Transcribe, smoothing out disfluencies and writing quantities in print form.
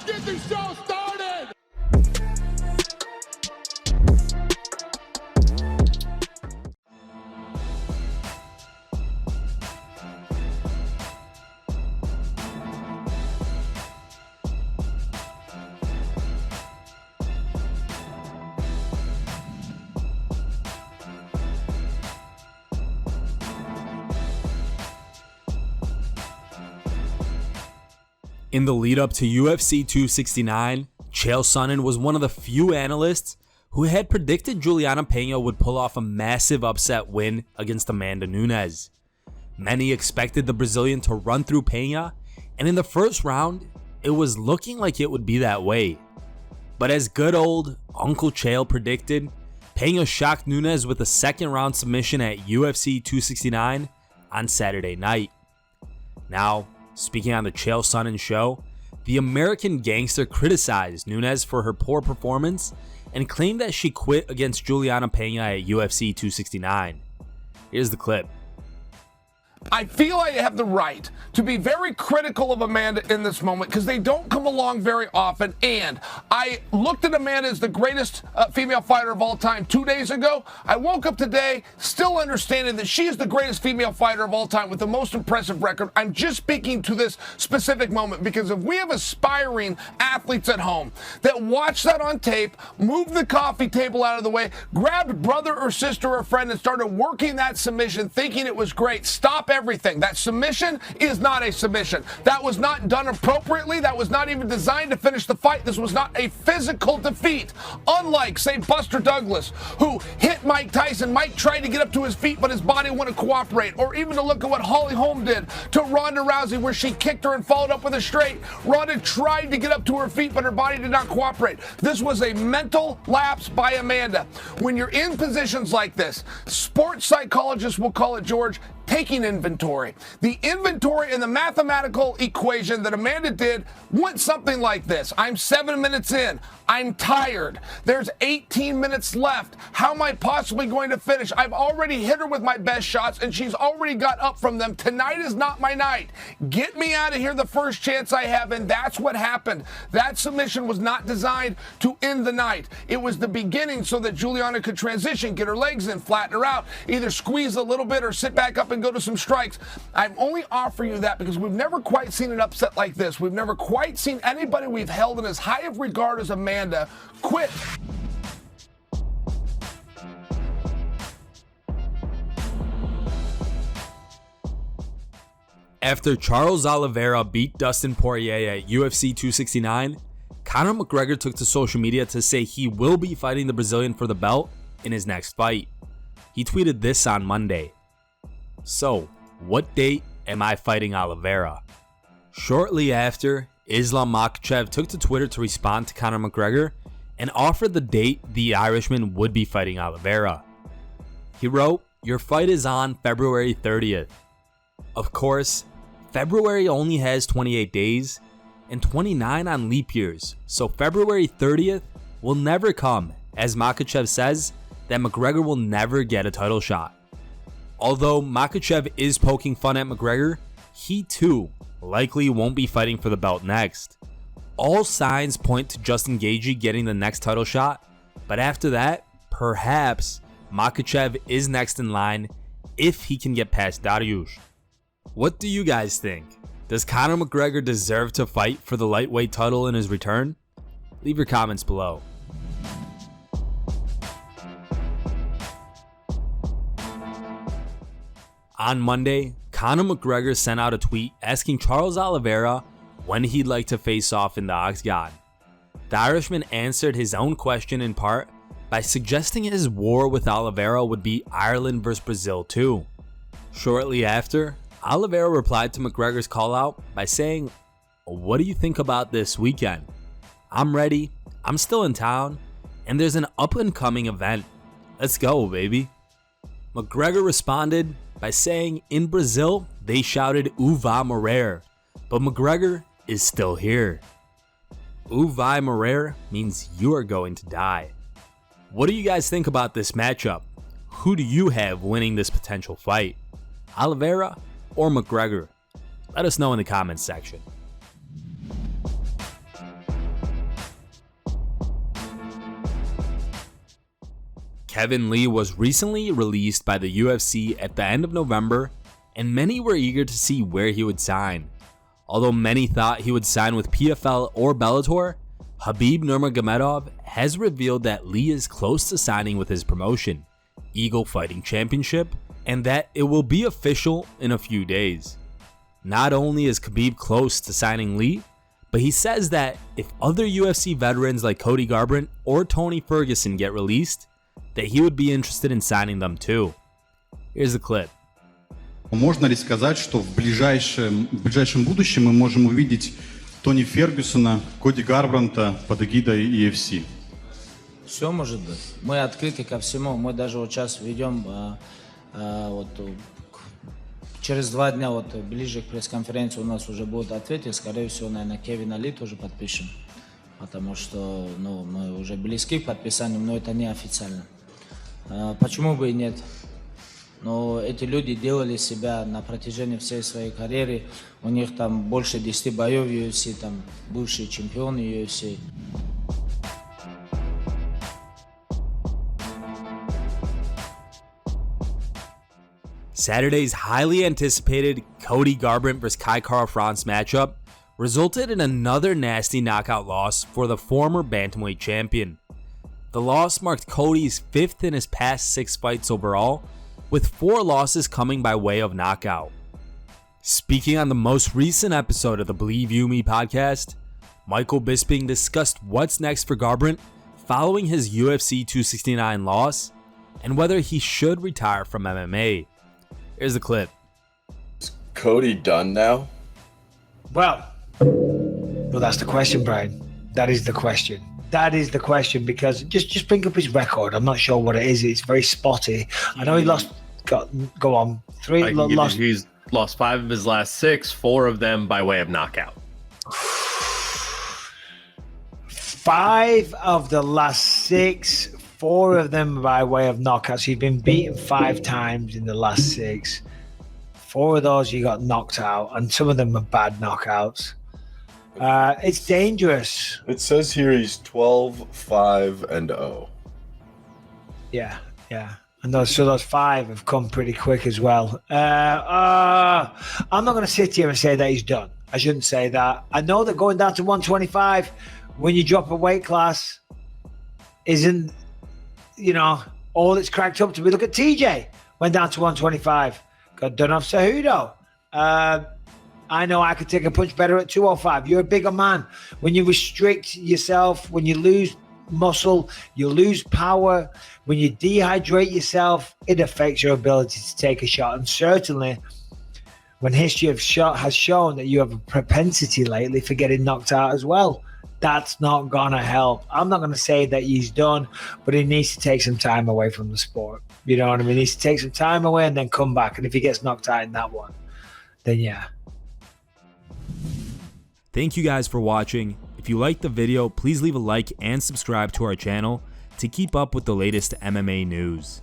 get the show started! In the lead up to UFC 269, CHAEL Sonnen was one of the few analysts who had predicted Julianna Pena would pull off a massive upset win against Amanda Nunes. Many expected the Brazilian to run through Pena, and in the first round, it was looking like it would be that way. But as good old Uncle CHAEL predicted, Pena shocked Nunes with a second round submission at UFC 269 on Saturday night. Now, speaking on the CHAEL Sonnen show, the American gangster criticized Nunes for her poor performance and claimed that she quit against Julianna Pena at UFC 269. Here's the clip. I feel I have the right to be very critical of Amanda in this moment because they don't come along very often, and I looked at Amanda as the greatest female fighter of all time 2 days ago. I woke up today still understanding that she is the greatest female fighter of all time with the most impressive record. I'm just speaking to this specific moment because if we have aspiring athletes at home that watch that on tape, move the coffee table out of the way, grabbed brother or sister or friend and started working that submission thinking it was great, stop everything. That submission is not a submission. That was not done appropriately. That was not even designed to finish the fight. This was not a physical defeat. Unlike, say, Buster Douglas, who hit Mike Tyson. Mike tried to get up to his feet, but his body wouldn't cooperate. Or even to look at what Holly Holm did to Ronda Rousey, where she kicked her and followed up with a straight. Ronda tried to get up to her feet, but her body did not cooperate. This was a mental lapse by Amanda. When you're in positions like this, sports psychologists will call it, George, taking inventory. The inventory and the mathematical equation that Amanda did went something like this. I'm 7 minutes in. I'm tired. There's 18 minutes left. How am I possibly going to finish? I've already hit her with my best shots, and she's already got up from them. Tonight is not my night. Get me out of here the first chance I have, and that's what happened. That submission was not designed to end the night. It was the beginning so that Julianna could transition, get her legs in, flatten her out, either squeeze a little bit or sit back up and go to some strikes. I'm only offering you that because we've never quite seen an upset like this. We've never quite seen anybody we've held in as high of regard as Amanda quit. After Charles Oliveira beat Dustin Poirier at UFC 269, Conor McGregor took to social media to say he will be fighting the Brazilian for the belt in his next fight. He tweeted this on Monday. So, what date am I fighting Oliveira? Shortly after, Islam Makhachev took to Twitter to respond to Conor McGregor and offered the date the Irishman would be fighting Oliveira. He wrote, "Your fight is on February 30th. Of course, February only has 28 days and 29 on leap years, so February 30th will never come, as Makachev says that McGregor will never get a title shot. Although Makachev is poking fun at McGregor, he too likely won't be fighting for the belt next. All signs point to Justin Gaethje getting the next title shot, but after that, perhaps Makachev is next in line if he can get past Dariush." What do you guys think? Does Conor McGregor deserve to fight for the lightweight title in his return? Leave your comments below. On Monday, Conor McGregor sent out a tweet asking Charles Oliveira when he'd like to face off in the Octagon. The Irishman answered his own question in part by suggesting his war with Oliveira would be Ireland vs Brazil too. Shortly after, Oliveira replied to McGregor's callout by saying, "What do you think about this weekend? I'm ready, I'm still in town, and there's an up-and-coming event. Let's go, baby." McGregor responded by saying in Brazil they shouted "U vai morrer," but McGregor is still here. "U vai morrer" means you are going to die. What do you guys think about this matchup? Who do you have winning this potential fight? Oliveira or McGregor? Let us know in the comments section. Kevin Lee was recently released by the UFC at the end of November, and many were eager to see where he would sign. Although many thought he would sign with PFL or Bellator, Khabib Nurmagomedov has revealed that Lee is close to signing with his promotion, Eagle Fighting Championship, and that it will be official in a few days. Not only is Khabib close to signing Lee, but he says that if other UFC veterans like Cody Garbrandt or Tony Ferguson get released, that he would be interested in signing them too. Here's the clip. Можно ли сказать, что в ближайшем будущем мы можем увидеть Тони Фергюсона, Коди Гарбранта под эгидой UFC? Все может быть. Мы открыты ко всему. Мы даже вот сейчас ведем через 2 дня, ближе к пресс-конференции у нас уже будут ответы. Скорее всего, наверное, Кевина Ли тоже подпишем. Потому что мы уже близки к подписанию, но это не официально. Почему бы и нет? Но эти люди делали себя на протяжении всей своей карьеры. У них там больше 10 боев в UFC, там бывшие чемпионы UFC. Saturday's highly anticipated Cody Garbrandt vs. Kai Kara-France matchup resulted in another nasty knockout loss for the former bantamweight champion. The loss marked Cody's 5th in his past 6 fights overall, with 4 losses coming by way of knockout. Speaking on the most recent episode of the Believe You Me podcast, Michael Bisping discussed what's next for Garbrandt following his UFC 269 loss and whether he should retire from MMA. Here's the clip. Is Cody done now? Well, that's the question, Brian. That is the question. That is the question, because just bring up his record. I'm not sure what it is. It's very spotty. I know he lost. Go on. He's lost 5 of his last 6, 4 of them by way of knockout. 5 of the last 6, 4 of them by way of knockouts. He's been beaten 5 times in the last 6. 4 of those he got knocked out, and some of them are bad knockouts. It's dangerous. It says here he's 12-5-0. Yeah. And those 5 have come pretty quick as well. I'm not going to sit here and say that he's done. I shouldn't say that. I know that going down to 125 when you drop a weight class isn't, all it's cracked up to be. Look at TJ, went down to 125, got done off Cejudo. I know I could take a punch better at 205. You're a bigger man. When you restrict yourself, when you lose muscle, you lose power. When you dehydrate yourself, it affects your ability to take a shot. And certainly, when history has shown that you have a propensity lately for getting knocked out as well, that's not going to help. I'm not going to say that he's done, but he needs to take some time away from the sport. You know what I mean? He needs to take some time away and then come back. And if he gets knocked out in that one, then yeah. Thank you guys for watching. If you liked the video, please leave a like and subscribe to our channel to keep up with the latest MMA news.